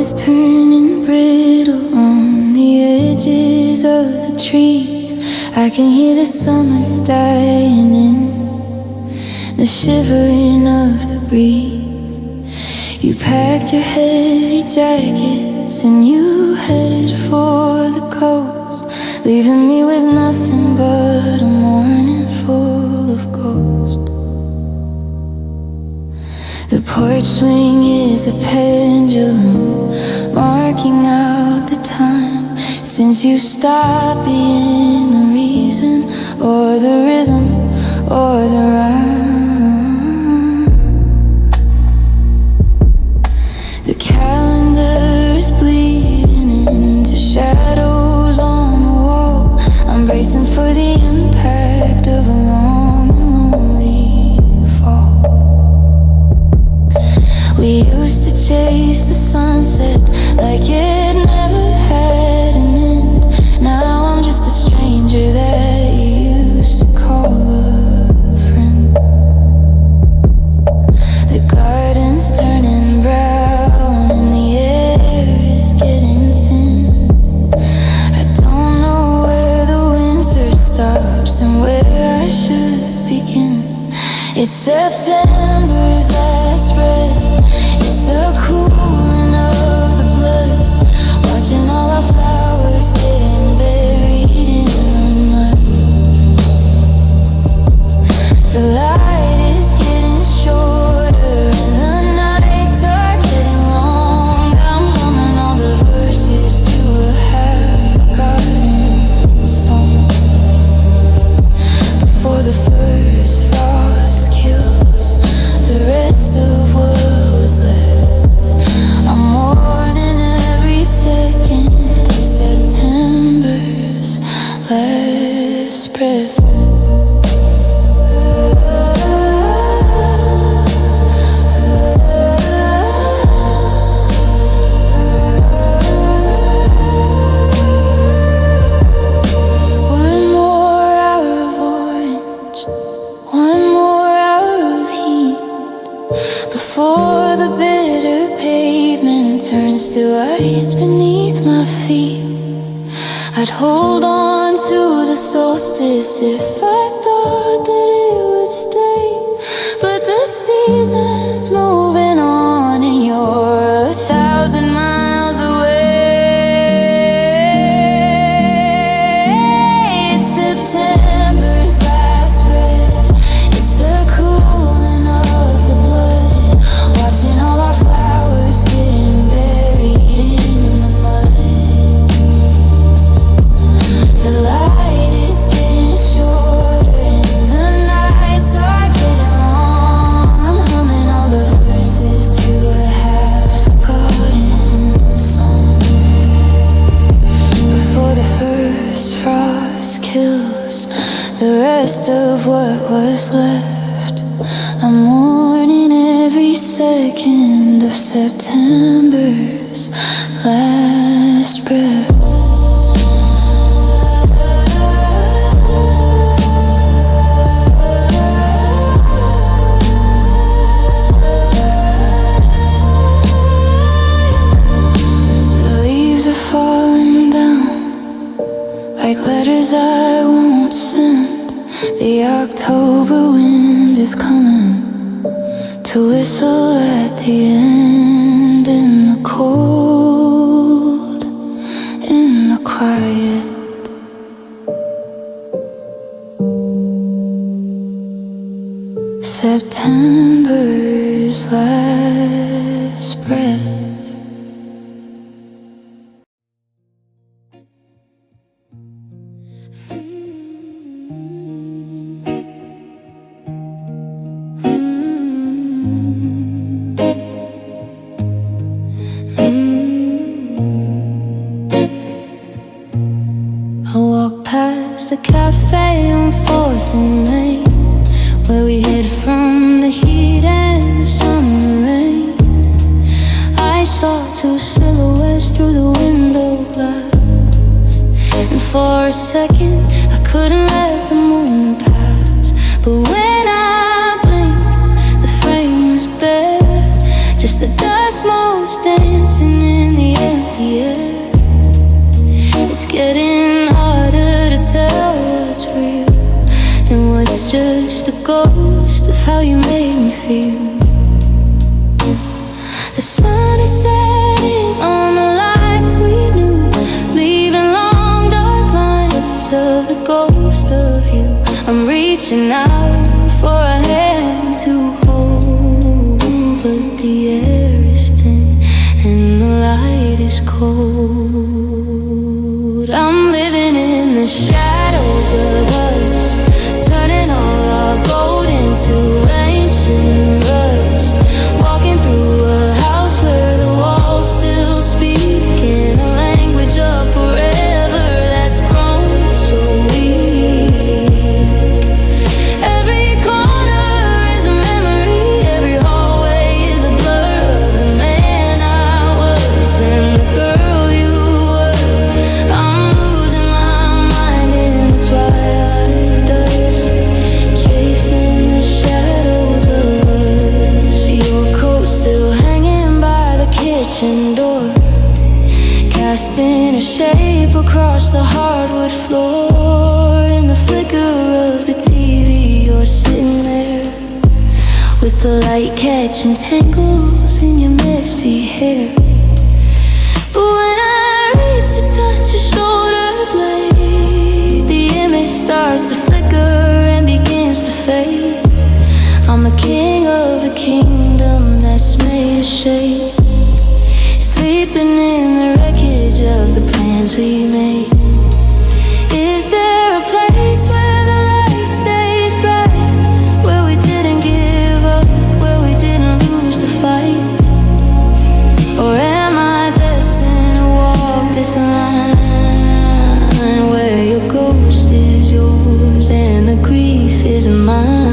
is turning brittle on the edges of the trees. I can hear the summer dying in the shivering of the breeze. You packed your heavy jackets and you headed for the coast, leaving me with nothing but a morning full of ghosts. The porch swing is a pendulum, marking out the time since you stopped being the reason, or the rhythm, or the rhyme. The calendar is bleeding into shadows on the wall. I'm bracing for the impact of a long and lonely fall. We used to chase the sunset like it never had an end. Now I'm just a stranger that you used to call a friend. The garden's turning brown and the air is getting thin. I don't know where the winter stops and where I should begin. It's September's last breath. It's the cooling of the blood, watching all our flowers getting buried in the mud. The light is getting shorter and the nights are getting long. I'm humming all the verses to a half-forgotten song. Before the first frost kills the rest of what was left, I'm mourning every second of September's last breath. One more hour of orange, one more hour of heat, before the bitter pavement turns to ice beneath my feet. I'd hold on to the solstice if I thought that it would stay, but the season's moving on and you're 1,000 miles away. It's September's last breath. It's the cooling of the blood, watching all our flowers getting buried in the mud. The light is getting shorter and the nights are getting long. I'm humming all the verses to a half-forgotten song. Before the first frost kills the rest of what was left, I'm mourning every second of September's last breath. The leaves are falling down like letters I won't send. The October wind is coming to whistle at the end, in the cold, in the quiet. September's last breath. I walk past the cafe on 4th and Main, where we hid from the heat and the summer rain. I saw two silhouettes through the window glass, and for a second I couldn't let the moment pass. But when I blinked, the frame was bare, just the dust motes dancing in ghost of how you made me feel. The sun is setting on the life we knew, leaving long dark lines of the ghost of you. I'm reaching out for a hand to hold, but the air is thin and the light is cold. I'm living in the shadows of us, turning all our gold into ancient rust, walking through a house where the walls still speak in a language of forever that's grown so weak. Every corner is a memory, every hallway is a blur of the man I was and the girl you were. I'm losing my mind in the twilight dust, chasing the shadows of us. Your coat still hanging by the kitchen door, casting a shape across the hardwood floor. In the flicker of the TV, you're sitting there with the light catching tangles in your messy hair. But when I reach to touch your shoulder blade, the image starts to flicker and begins to fade. I'm a king of a kingdom that's made of shade, sleeping in the wreckage of the plans we made. Is there a place where the light stays bright, where we didn't give up, where we didn't lose the fight? Or am I destined to walk this line where your ghost is yours and the grief is mine?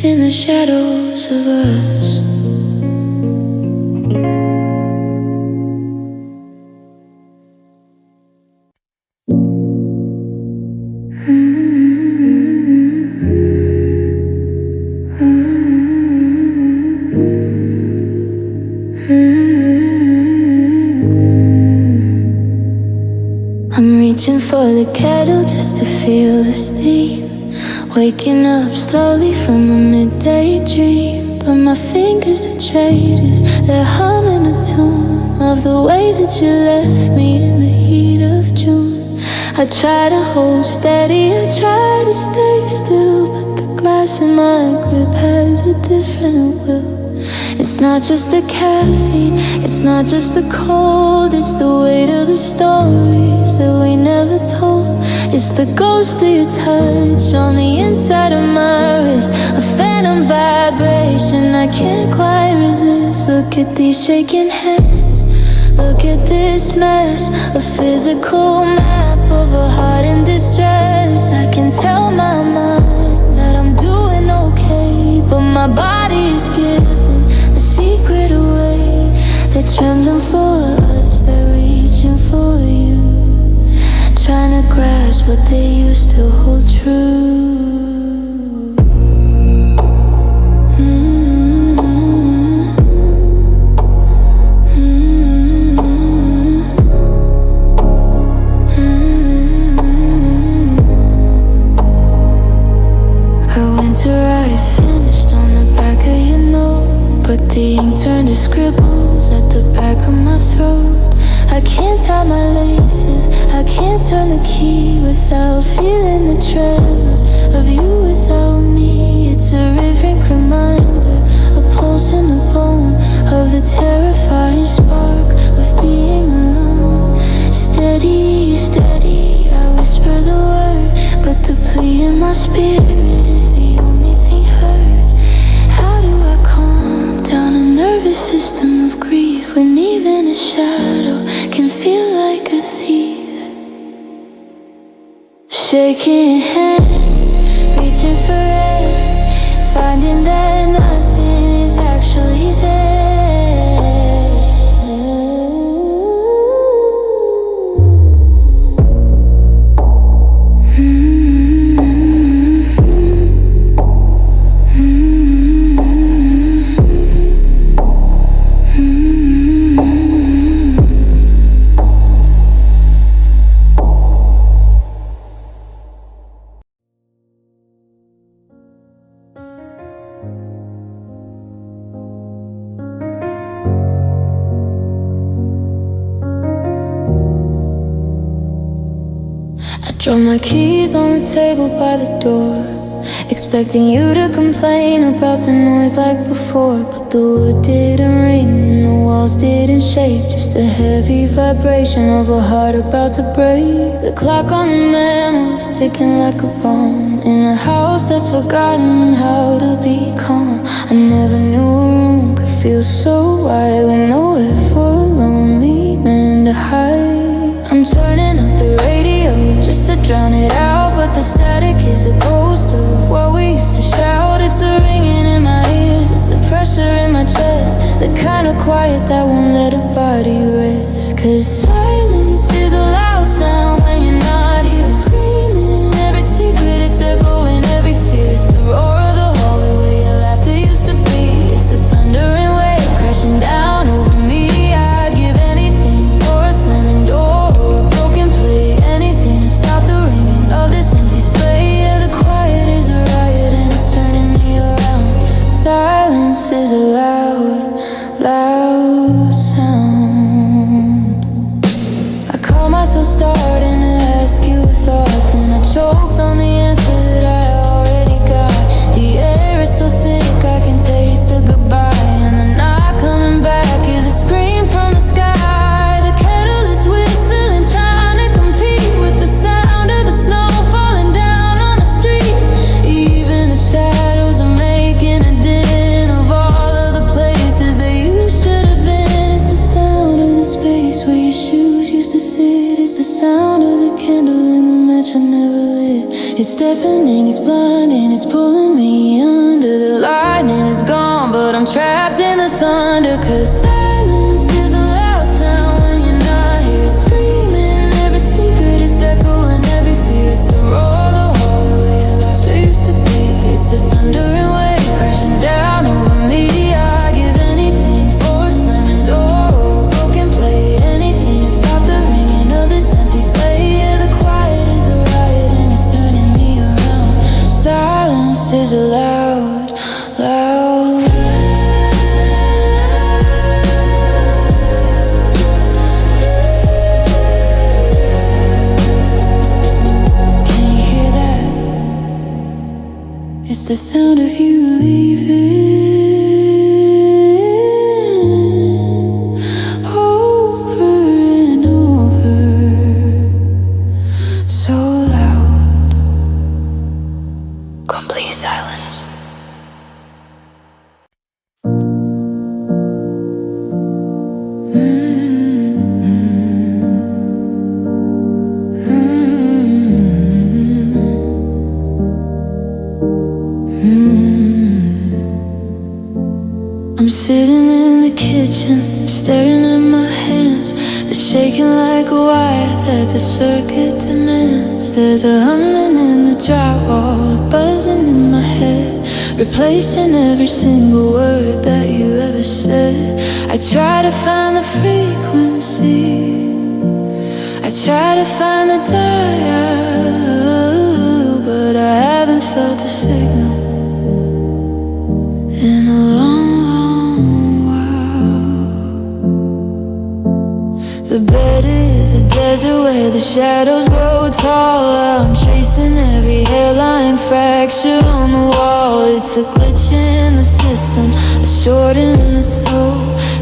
In the shadows of us. I'm reaching for the kettle just to feel the steam, waking up slowly from a midday dream. But my fingers are traitors, they're humming a tune of the way that you left me in the heat of June. I try to hold steady, I try to stay still, but the glass in my grip has a different will. It's not just the caffeine, it's not just the cold, it's the weight of the stories that we never told. It's the ghost of your touch on the inside of my wrist, a phantom vibration I can't quite resist. Look at these shaking hands, look at this mess, a physical map of a heart in distress. I can tell my mind that I'm doing okay, but my body is giving the secret away. They're trembling for us, they're reaching for you, trying to grasp what they used to hold true. is finished on the back of your note, but the ink turned to scribbles at the back of my throat. I can't tie my laces, I can't turn the key without feeling the tremor of you without me. It's a rhythmic reminder, a pulse in the bone of the terrifying spark of being alone. Steady, steady, I whisper the word, but the plea in my spirit is the only thing heard. How do I calm down a nervous system of grief when even a shadow can feel like a thief? Shaking hands, reaching for air, finding that nothing is actually there. Drop my keys on the table by the door, expecting you to complain about the noise like before. But the wood didn't ring and the walls didn't shake, just a heavy vibration of a heart about to break. The clock on the mantle was ticking like a bomb in a house that's forgotten how to be calm. I never knew a room could feel so wide with nowhere for a lonely man to hide. I'm turning up the radio just to drown it out, but the static is a ghost of what we used to shout. It's a ringing in my ears, it's the pressure in my chest, the kind of quiet that won't let a body rest. 'Cause silence is a loud sound when you're not here, screaming every secret, it's echoing every fear. It's the roar of the hallway where your laughter used to be. It's a thundering wave crashing down over me. I'd give anything for a slamming door, this empty sleigh. Yeah, the quiet is a riot and it's turning me around. Silence is a loud, loud sound. I caught myself starting to ask you a thought, then I choked on the answer that I already got. The air is so thick I can taste the goodbye, and the not coming back is a scream from the sky. The kettle is whistling, trying to compete with the sound of the snow falling down on the street. Even the shadows are making a din of all of the places that you should have been. It's the sound of the space where your shoes used to sit. It's the sound of the candle in the match I never lit. It's deafening, it's blinding, it's pulling me under. The lightning is gone, but I'm trapped in the thunder. 'Cause silence is a loud sound when you're not here, it's screaming every secret, it's echoing every fear. It's the roar of the hallway where your laughter used to be. It's a thundering wave crashing down over me. I'd give anything for a slamming door or a broken plate, anything to stop the ringing of this empty sleigh. Yeah, the quiet is a riot and it's turning me around. Silence is a loud, loud sound. It's the sound of you leaving over and over, so loud, complete silence. I'm sitting in the kitchen, staring at my hands. They're shaking like a wire that the circuit demands. There's a humming in the drywall, a buzzing in my head, replacing every single word that you ever said. I try to find the frequency, I try to find the dial, but I haven't felt a signal. the shadows grow taller. I'm tracing every hairline fracture on the wall. It's a glitch in the system, a short in the soul.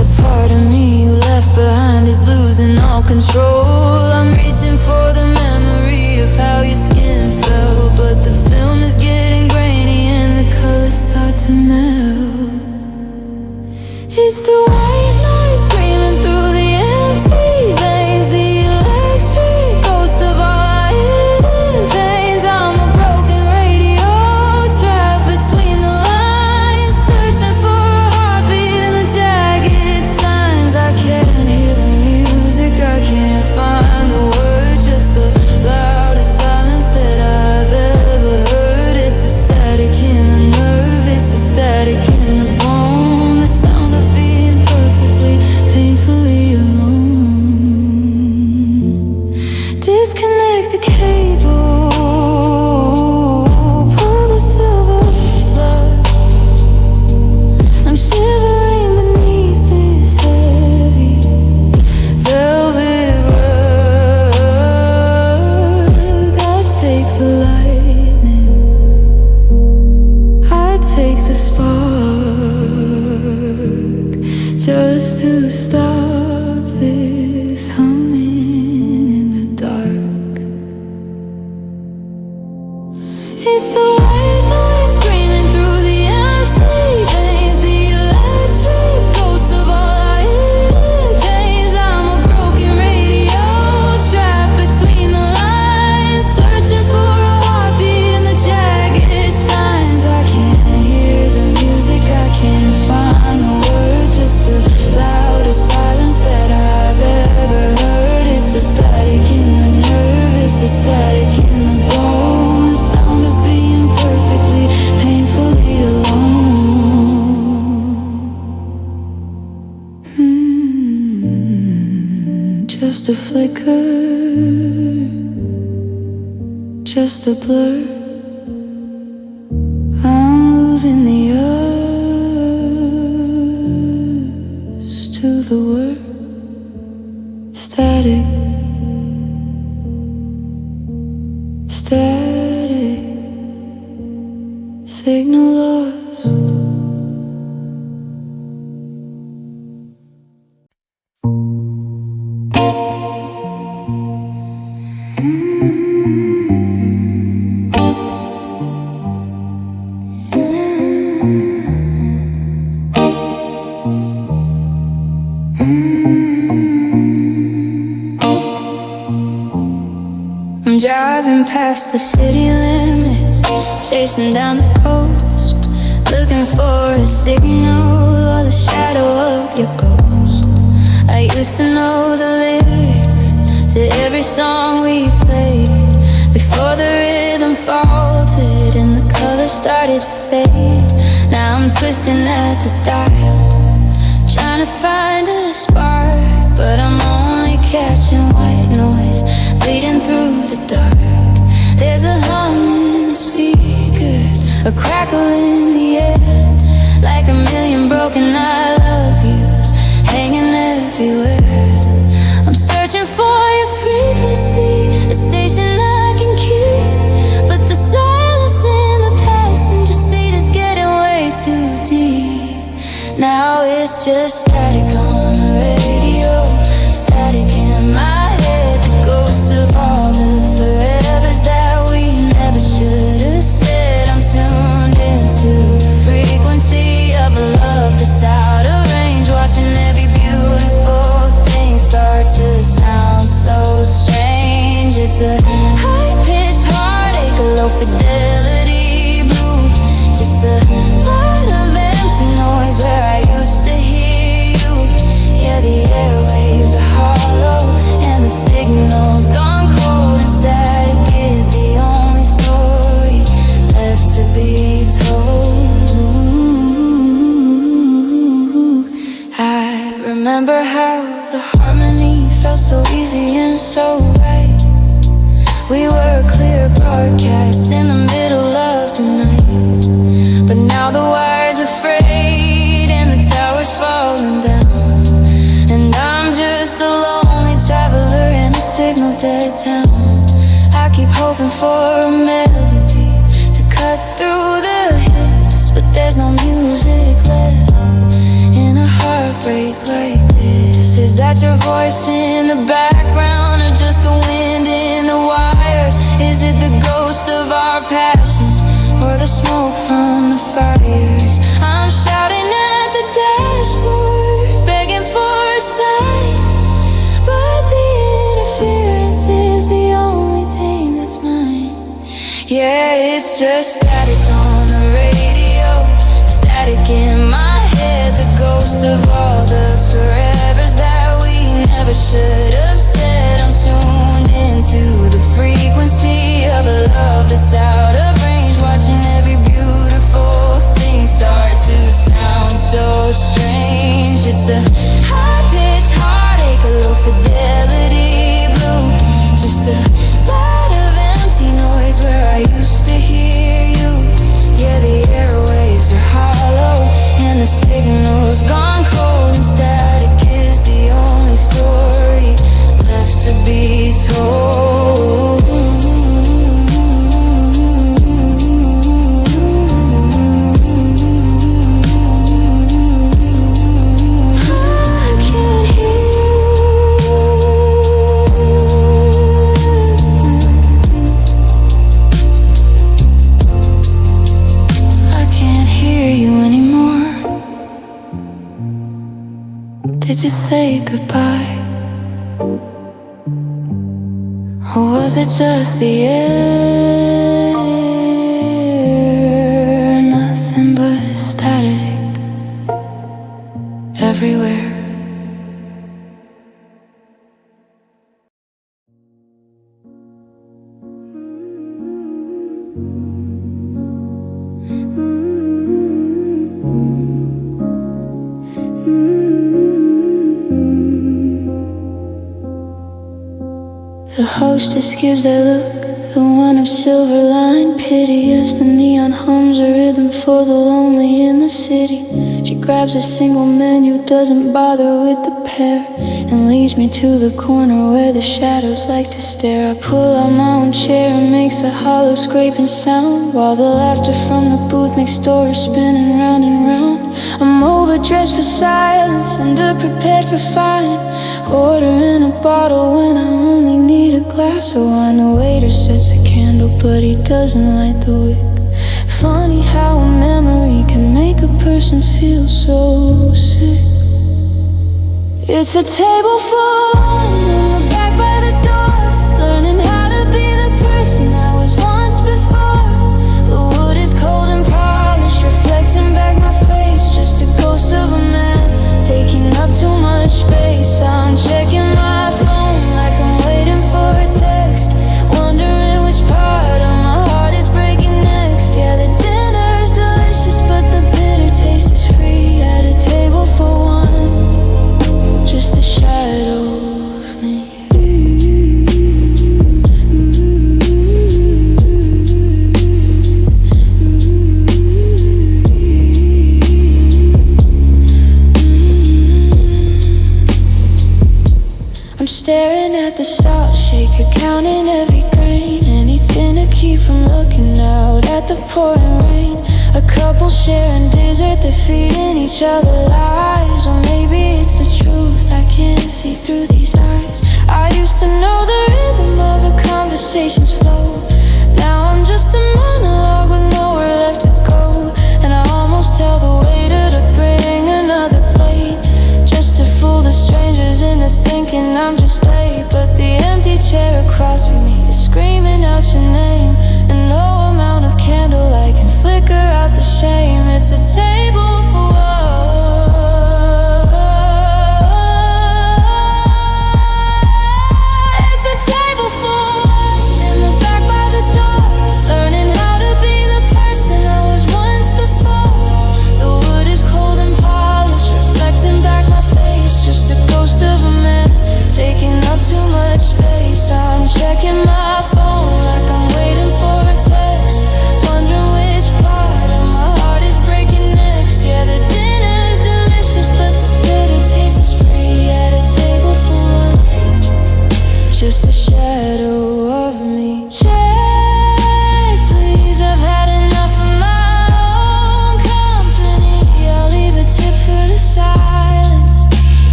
The part of me you left behind is losing all control. I'm reaching for the memory of how your skin felt, but the film is getting grainy and the colors start to melt. It's the white noise screaming through the empty veins, the electric ghost of all our hidden pains. I'm a broken radio trapped between the lines, searching for a heartbeat in the jagged signs. I can't hear the music, I can't find the words, just the loudest silence that I've ever heard. It's the static in the nerve, it's the static in the bone, the sound of being perfectly, painfully alone. Disconnect the cable, pull the silver plug. I'm shivering beneath this heavy velvet rug. I take the lightning, I take the spark, just to stop this humming in the dark. It's the white noise screaming through the empty veins, the electric ghost of all our hidden pains. I'm a broken radio trapped between the lines, searching for a heartbeat in the jagged signs. I can't hear the music, I can't find the words, just the loudest silence that I've ever heard. It's the static in the nerve, it's the static in the bone, the sound of being perfectly, painfully alone. Just a flicker, just a blur. I'm losing the urge to the word. Static, static, signal lost. I'm driving past the city limits, chasing down the coast, looking for a signal or the shadow of your ghost. I used to know the lyrics to every song we played, before the rhythm faltered and the colors started to fade. Now I'm twisting at the dial, trying to find a spark, but I'm only catching white noise bleeding through the dark. There's a hum in the speakers, a crackle in the air, like a million broken I love yous hanging everywhere. I'm searching for your frequency, a station I can keep, but the silence in the passenger seat is getting way too deep. Now it's just static on the radio, static in my head, the ghosts of all the forevers that we never should have said. I'm tuned into the frequency of a love that's out of range, watching every beautiful thing start to sound so strange. It's a high-pitched heartache, a low fidelity blue, just a lot of empty noise where I used to hear you. Yeah, the airwaves hoping for a melody to cut through the hits, but there's no music left in a heartbreak like this. Is that your voice in the background, or just the wind in the wires? Is it the ghost of our passion, or the smoke from the fires? I'm shouting at the dashboard, begging for a sign, but the interference is the only thing that's mine. Yeah, it's just static on the radio, static in my head, the ghost of all the forevers that we never should have said. I'm tuned into the frequency of a love that's out of range, watching every beautiful thing start to sound so strange. It's a high-pitched heartache, a low fidelity blue, just a lot of empty noise where I used to hear you. Yeah, the airwaves are hollow and the signal's gone cold, and static is the only story left to be told. Did you say goodbye? Or was it just the air? Nothing but static everywhere. The hostess gives that look, the one of silver line, piteous. The neon hums a rhythm for the lonely in the city. She grabs a single menu, doesn't bother with the pair, and leads me to the corner where the shadows like to stare. I pull out my own chair and makes a hollow scraping sound, while the laughter from the booth next door is spinning round and round. I'm overdressed for silence, underprepared for fine, ordering a bottle when I only need a glass of wine. The waiter sets a candle, but he doesn't light the wick. Funny how a memory can make a person feel so sick. It's a table for one in the back by the door, learning how to be the person I was once before. The wood is cold and polished, reflecting back my face, just a ghost of a man taking up too much space. I'm checking my phone like I'm waiting for a text, wondering which part of my heart is breaking next. Yeah, the dinner is delicious, but the bitter taste is free at a table for one, just a shadow of me. I'm staring at the salt shaker, counting every grain, anything to keep from looking out at the pouring rain. A couple sharing dessert, they're feeding each other lies, or maybe it's the truth I can't see through these eyes. I used to know the rhythm of a conversation's flow, now I'm just a monologue with nowhere left to go. And I almost tell the waiter to bring another plate, just to fool the strangers into thinking I'm just late. But the empty chair across from me is screaming out your name, and no amount of candlelight can flicker out the shame. It's a table for one. It's a table for one in the back by the door, learning how to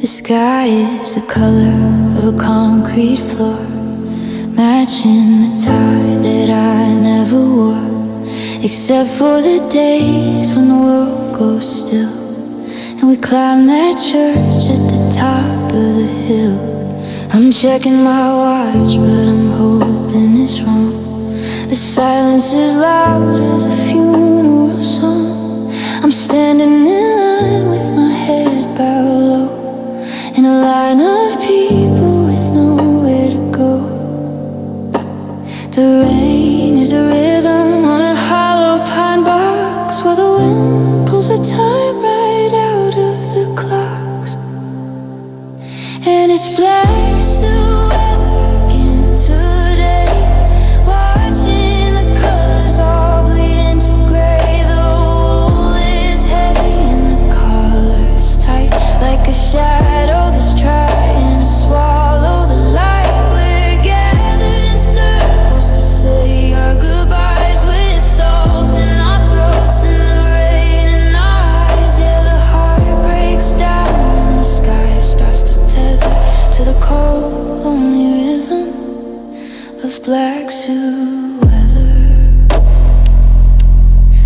The sky is the color of a concrete floor, matching the tie that I never wore, except for the days when the world goes still and we climb that church at the top of the hill. I'm checking my watch, but I'm hoping it's wrong. The silence is loud as a funeral song. I'm standing in line with my head bowed low, in a line of people with nowhere to go. The rain is a rhythm on a hollow pine box, while the wind pulls the time right out of the clocks. And it's black weather again today, watching the colors all bleed into gray. The wool is heavy and the collar's tight, like a shadow that's trying to swallow the light. We're gathered in circles to say our goodbyes, with salt in our throats and the rain in our eyes. Yeah, the heart breaks down when the sky starts to tether to the cold, lonely rhythm of black suit weather.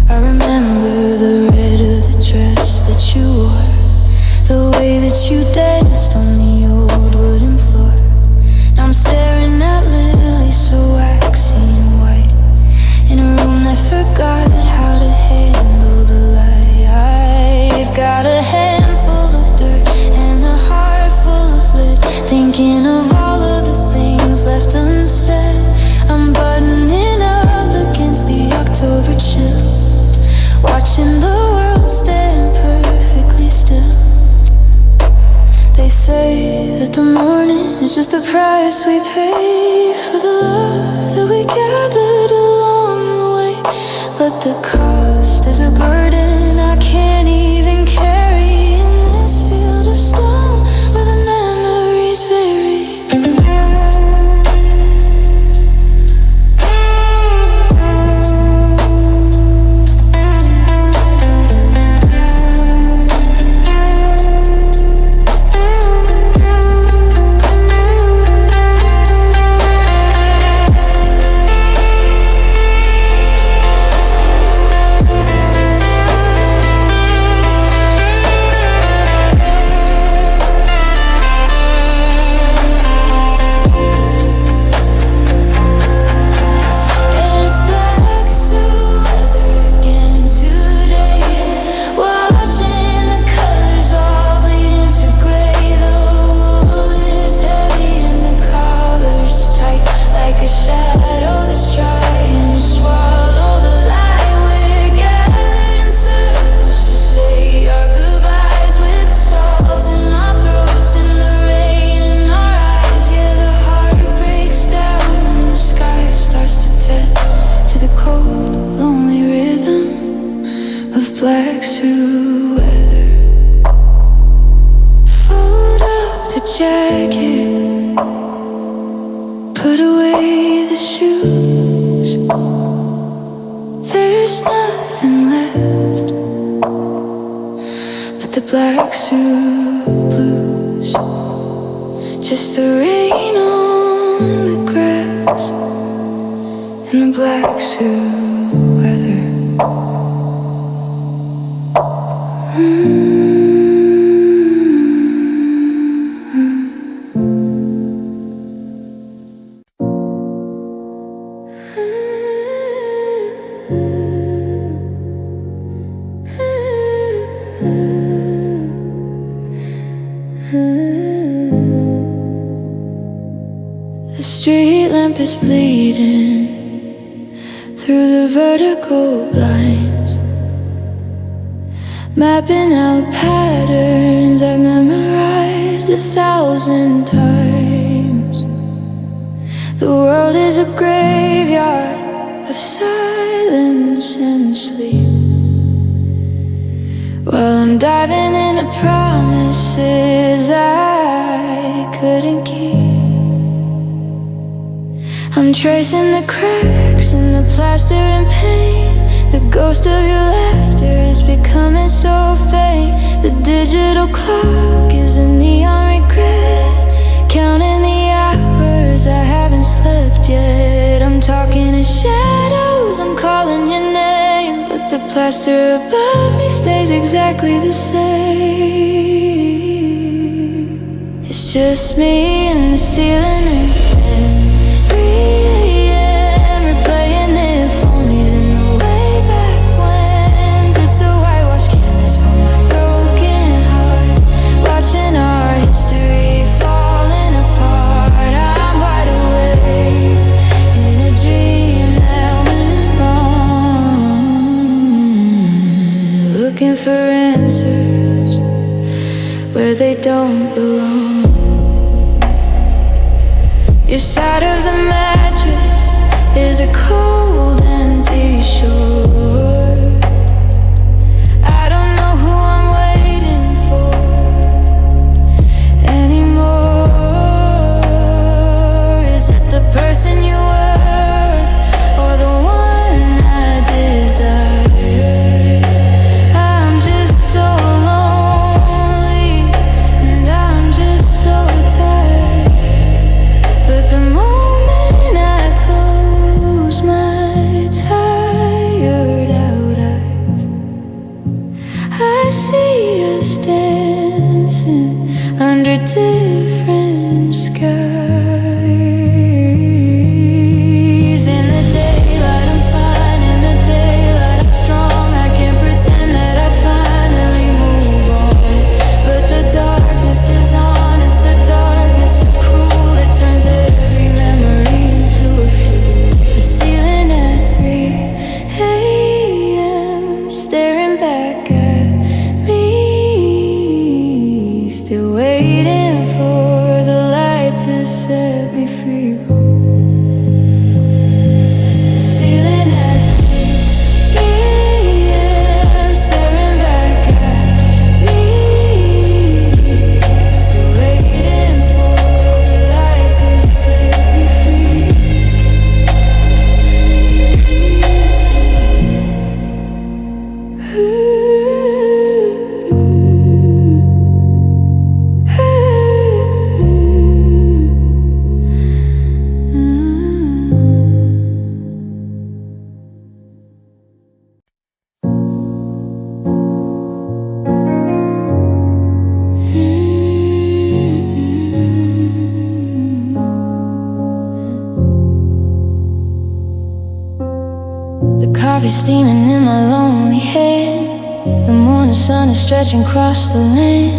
I remember the red of the dress that you wore, the way that you danced on the old wooden floor. Now I'm staring at lilies so waxy and white, in a room that forgot how to handle the light. I've got a handful of dirt and a heart full of lead, thinking of all of the things left unsaid. I'm buttoning up against the October chill, watching the world stand perfectly still. They say that the morning is just the price we pay for the love that we gathered along the way. But the cost is a burden I can't even carry in this field of stone where the memories vary. Black suit weather. Fold up the jacket, put away the shoes. There's nothing left but the black suit blues. Just the rain on the grass and the black suit weather. The street lamp is bleeding through the vertical blinds, mapping out patterns I've memorized 1,000 times. The world is a graveyard of silence and sleep, while I'm diving into promises I couldn't keep. I'm tracing the cracks in the plaster and paint, The ghost of your laughter is becoming so faint. The digital clock is a neon regret, counting the hours I haven't slept yet. I'm talking to shadows, I'm calling your name, but the plaster above me stays exactly the same. It's just me and the ceiling and 3 a.m. replaying if onlys in the way back when's. It's a whitewashed canvas for my broken heart, watching our history falling apart. I'm wide awake in a dream that went wrong, looking for answers where they don't belong. Your side of the mattress is a cold, empty shore. I don't know who I'm waiting for anymore. Is it the person you were, or the one I desire? I'm just so lonely, and I'm just so tired. But the moment I close my tired out eyes, I see us dancing under different skies. In the daylight I'm fine, in the daylight I'm strong. I can't pretend that I finally move on, but the darkness is honest, the darkness is cruel. It turns every memory into a fuel. The ceiling at 3 a.m. staring back at me, still waiting for the light to set me free. The ceiling at 3 a.m. staring back at me, still waiting for the light to set me free. The coffee steaming in my lonely head. The morning sun is stretching across the land.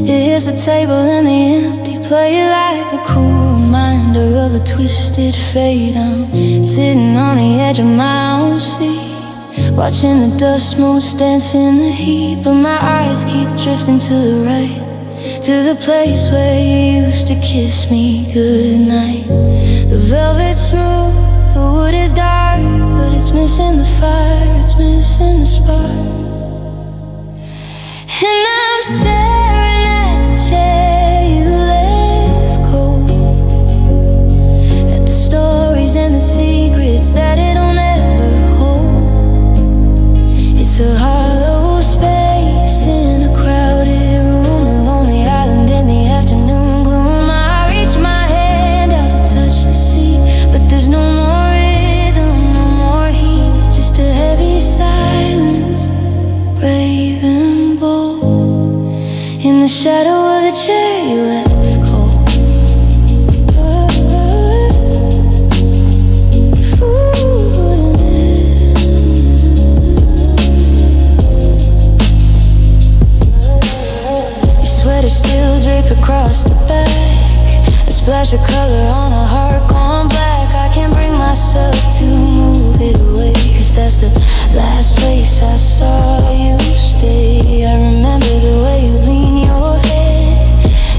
It hits the table and the empty plate like a cruel reminder of a twisted fate. I'm sitting on the edge of my own seat, watching the dust motes dance in the heat. But my eyes keep drifting to the right, to the place where you used to kiss me goodnight. The velvet's smooth, the wood is dark, but it's missing the fire, it's missing the spark. And I'm staring at the chair you left cold, at the stories and the secrets that it'll never hold. It's a hollow space in a crowded room, a lonely island in the afternoon gloom. I reach my hand out to touch the sea, but there's no more rhythm, no more heat, just a heavy silence, brave and bold, in the shadow of the chair you left cold. Your sweater still draped across the back, a splash of color on a heart gone black. I can't bring myself to move it away, 'cause that's the last place I saw you stay. I remember the way you lean your head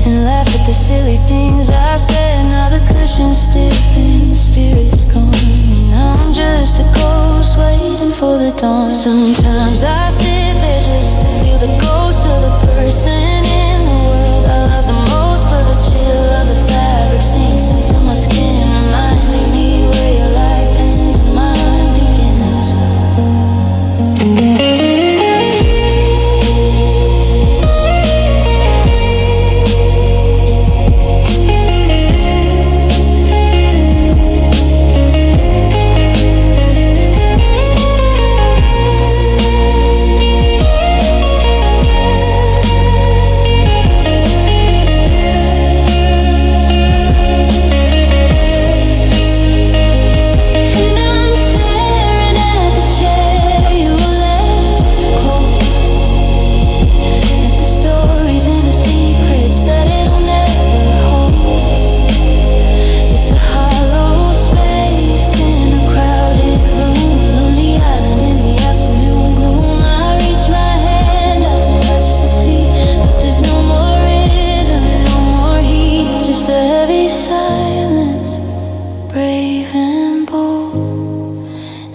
and laugh at the silly things I said. Now the cushion's stiff and the spirit's gone, and I'm just a ghost waiting for the dawn. Sometimes I sit there just to feel the ghost of the person in the world I love the most, but the chill of the fabric sinks into my skin, reminding me where your life ends and mine begins.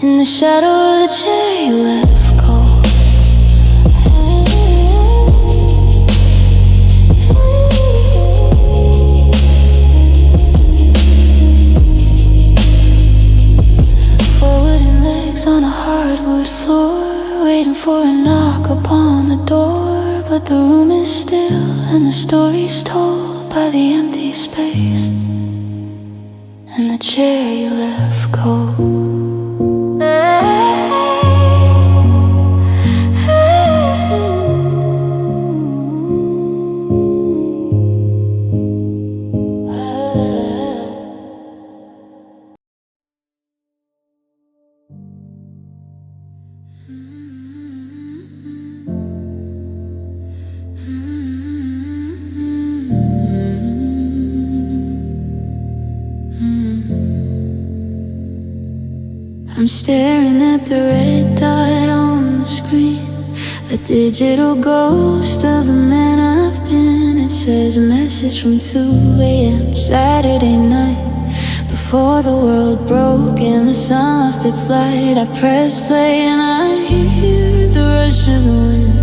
in the shadow of the chair you left cold. Four wooden legs on a hardwood floor, waiting for a knock upon the door. But the room is still and the story's told by the empty space and the chair you left cold. I'm staring at the red dot on the screen, a digital ghost of the man I've been. It says a message from 2 a.m. Saturday night, before the world broke and the sun lost its light. I press play and I hear the rush of the wind,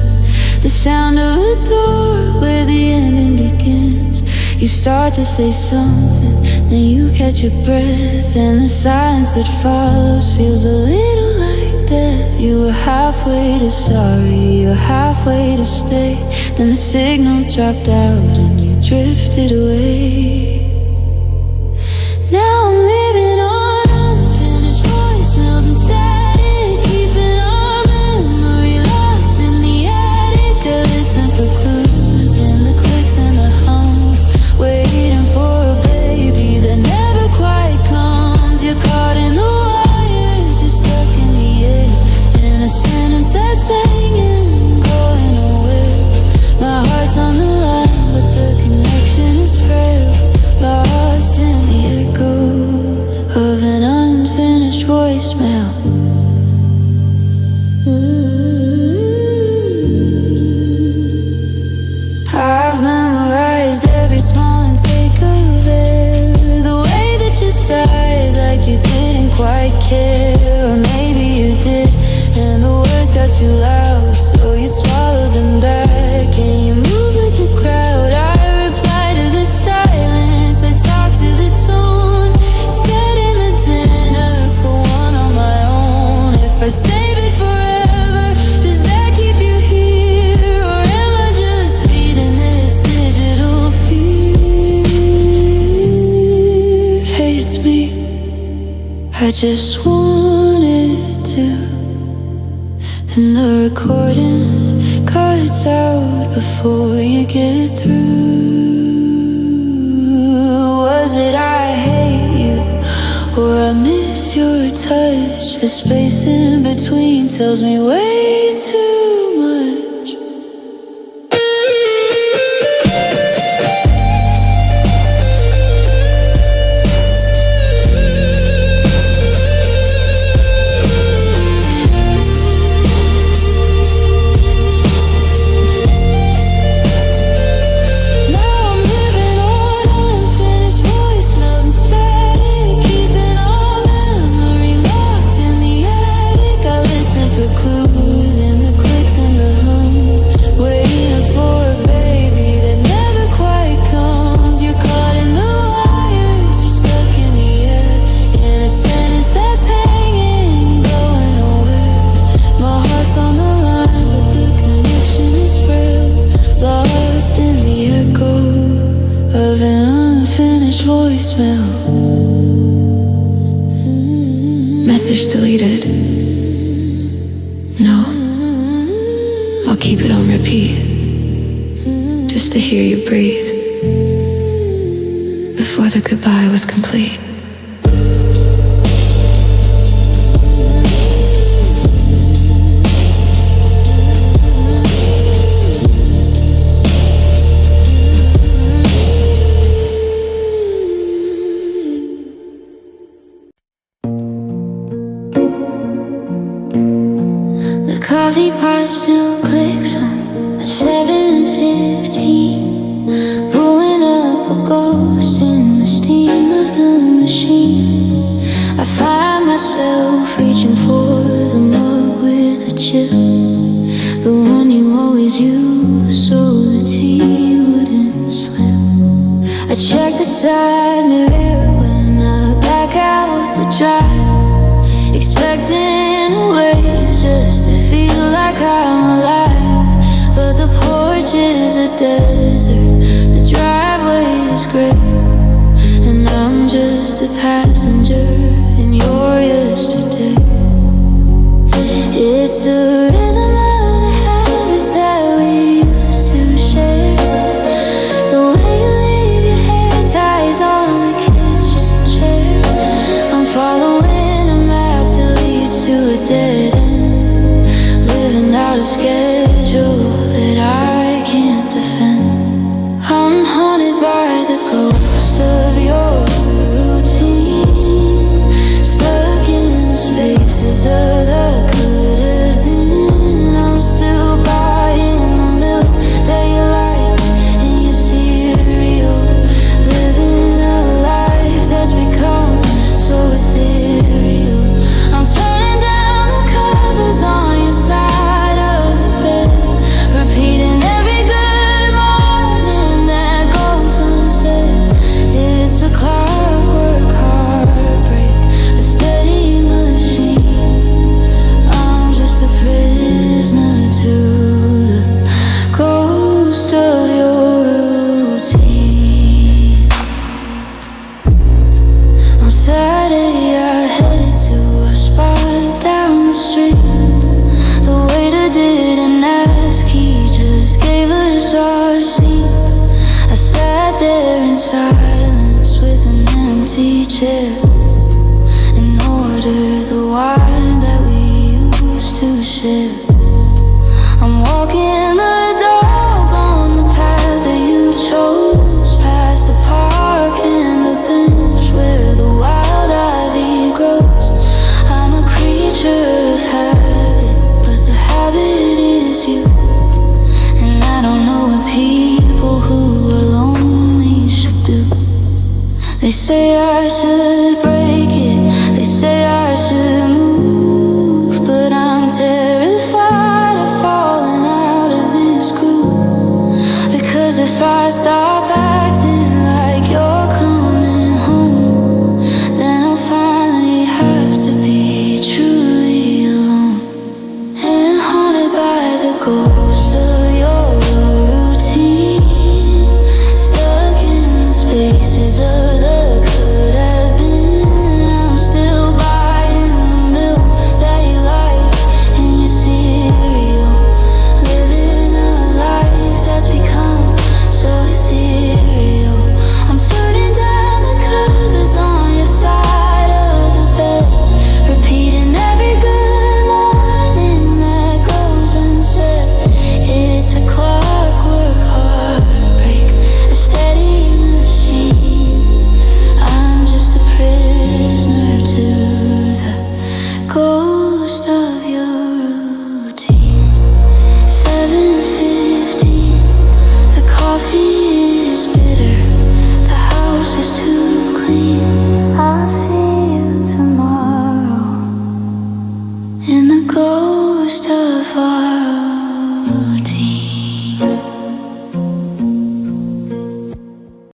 the sound of a door where the ending begins. You start to say something, then you catch your breath, and the silence that follows feels a little like death. You were halfway to sorry, you're halfway to stay, then the signal dropped out and you drifted away. Now I'm living on unfinished voicemails and static, keeping our memory locked in the attic. I listen for clues in the clicks and the hums, waiting for a baby that never quite comes. You're caught in the wires, you're stuck in the air, in a sentence that's hanging, going nowhere. My heart's on the line, but the connection is frail, lost in the echo of an unfinished voicemail. I've memorized every small intake of air, the way that you sighed like you didn't quite care. Or maybe you did, and the words got too loud, so you swallowed them back and you moved with the crowd. I replied to the silence, I talked to the tone, sat in the dinner for one on my own. If I save it forever, does that keep you here, or am I just feeding this digital fear? Hey, it's me, I just wanted to, then the recording cuts out before you get through. Was it I hate you, or I miss your touch? The space in between tells me way too much. Clues in the clicks and the hums, waiting for a baby that never quite comes. You're caught in the wires, you're stuck in the air, in a sentence that's hanging, going nowhere. My heart's on the line, but the connection is frail, lost in the echo of an unfinished voicemail. Message deleted. No, I'll keep it on repeat, just to hear you breathe, before the goodbye was complete. Coffee pot still clicks on at 7:15, brewing up a ghost in the steam of the machine. I find myself myself reaching for the mug with the chip, the one you always use so the tea wouldn't slip. I check the side mirror when I back out the drive, expecting a wave just to feel like I'm alive. But the porch is a desert, the driveway is gray, and I'm just a passenger in your yesterday. It's a rhythm of the habits that we used to share. The way you leave your hair ties on the kitchen chair. I'm following a map that leads to a dead end, living out a schedule that I can't defend. I'm haunted by the ghost of your routine, stuck in the spaces of the could have been. I'm still buying the milk that you like in your cereal, living a life that's become so ethereal. I'm turning down the covers on your side of the bed, repeating every good morning that goes unsaid. It's a clockwork heartbreak, a steady machine. I'm just a prisoner to the ghost of your routine. On Saturday I headed to a spot down the street. The waiter didn't ask, he just gave us our seat. I sat there in silence with an empty chair and ordered the wine that we used to share. I'm walking the dog on the path that you chose, past the park and the bench where the wild ivy grows. I'm a creature of habit, but the habit is you. And I don't know what people who are lonely should do. They say I should break it, they say I should move, but I'm terrified of falling out of this groove. Because if I stop acting like you're coming home, then I'll finally have to be truly alone. And haunted by the ghost of your routine, stuck in the spaces of the could have been. I'm still buying the milk that you like in your cereal, living a life that's become so ethereal. I'm turning down the covers on your side of the bed, repeating every good morning that goes unsaid. It's a clockwork heartbreak, a steady machine. I'm just a prisoner to the ghost of your routine. 7:15, the coffee is bitter, the house is too clean. I'll see you tomorrow in the ghost